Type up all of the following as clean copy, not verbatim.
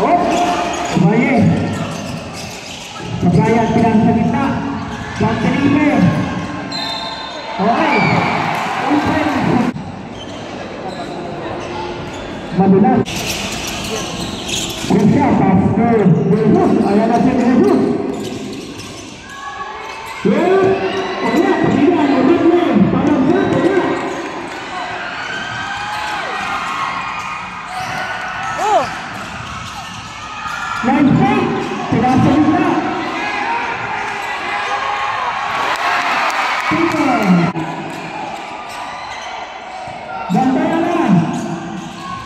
Baye. Pagayat bilang sa gitna. Bang Felipe. Okay. Madulas. Rusya Pastor Jesus. Ayan na si Jesus. Ayan, pilihan. Ulit mo. Parang siya. Nice shot! Pinasa na! Bantayan na!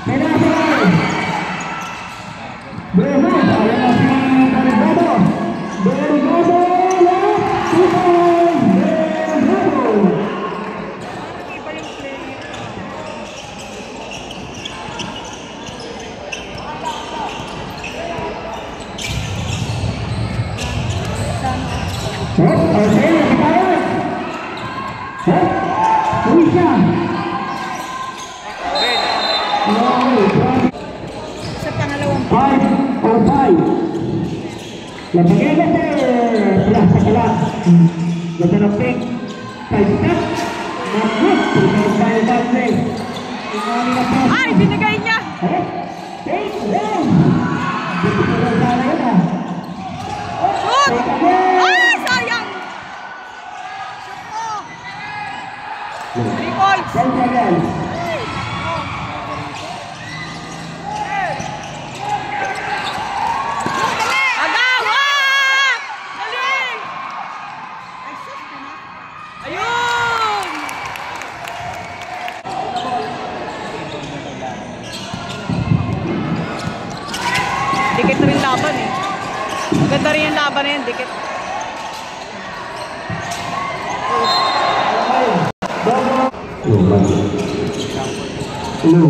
Pinasa na! Behus! Ayan na si Berigado! Berigado! Sa pangalawang 5-5. Labagay na pula sa kala. Ganda na pink. 5 step. Nagod. Pinagay na pink. ay, binigay niya! Pink. Dito ko lang sana yun ah. Shoot! Ay, sayang! Shoot mo! 3 points! Dikit rin laban eh. Maganda rin yung laban na yun, dikit. Hello.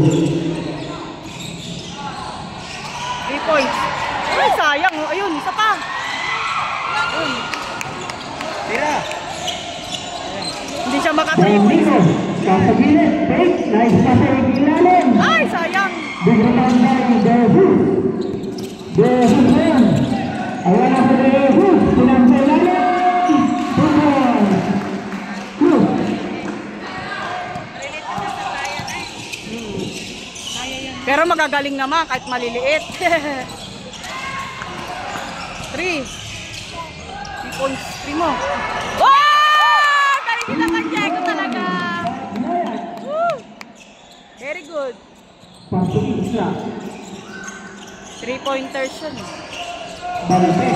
3 points. Ay, sayang oh. Ayun, isa pa. Ayun. Tira. Hindi siya maka-3 points. Kasagilid. Fake. Nice pa sa ilalim. Ay, sayang. Bigyan ng Behus. Behus na yan. Ayan na si Behus. Pinagsayalan. Cruz. Pero magagaling naman kahit maliliit. 3 points. 3 mo. Oh! Galing din naman, Diego talaga. Woo! Very good. Pasok isa. 3-pointers yun. Balite.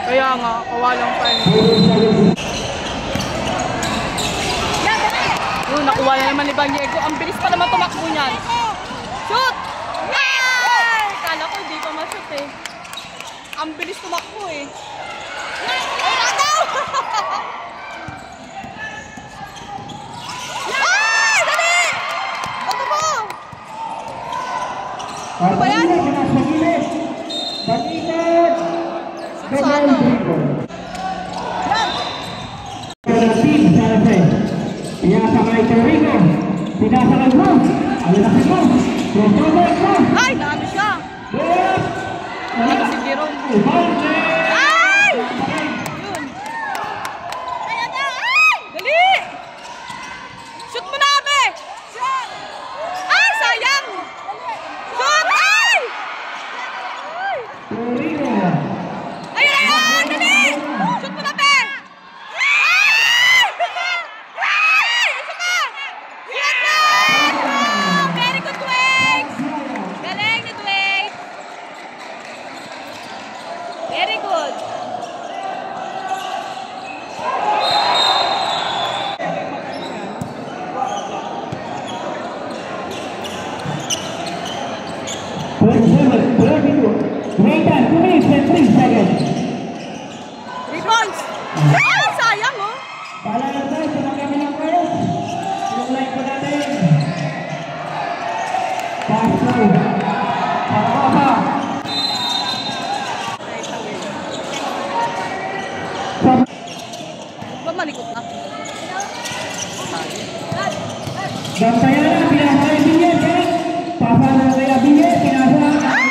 Kaya nga, kawalang pa yun. Yun, nakuha na naman ni Diego. Ang bilis pa naman tumakbo niyan. Shoot! Ay! Kala ko hindi pa ma-shoot eh. Ang bilis tumakbo eh. Ay, nataw! Ay! Dali! Ano mo? Ano ba yan? Sana. Ay, naano siya. Hindi si Jerome. Ay! Yun. Ayan na! Ay! Dali! Shoot mo na, Abe! Ay, sayang! Shoot! Ay! Ay! Ayan! Dali! Shoot mo na, Abe! Ay! Ay! Isa pa! Yan na! Very good, Twigs! Galing ni Twigs! Very good! Wait on 2 minutes and 3 seconds. 3 points! Ay, sayang oh! Paalala tayo sa mga kami ng players. Yung line po natin. Paso. Pakapa. Ba malikot na? Bantayan na, pinasa yung binyan. Papa na kaya binyan, pinasa.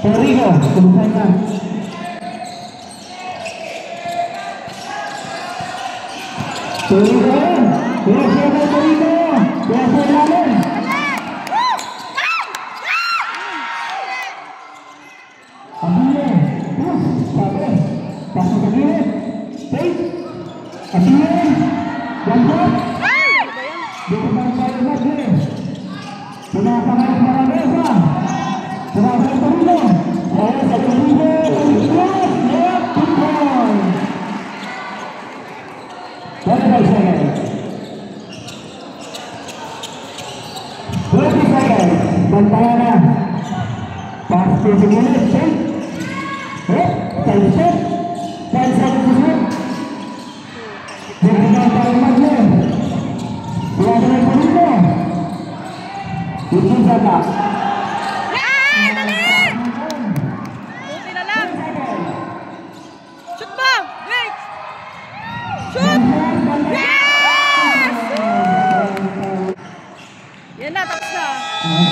Torigo, selesai na. Torigo, biasa na Torigo, biasa namin. Abile, terus, sabi, pasok sa gilid, take, abile, jambot, dito na tayo lagi. Pinapangayos Maramesa, pinapangayos Torigo, ayos sa Torigo, Torigo, left to point. 25 seconds. 20 seconds. Bantayan na. Pass to the minute. Take. Time step. 10 seconds to shoot. Bukit tayo mag-left. Buwasa na ito dito. Ito sa ka. Buti na lang. Shoot ba? Wait. Shoot! Yes! Yan na, tapos na.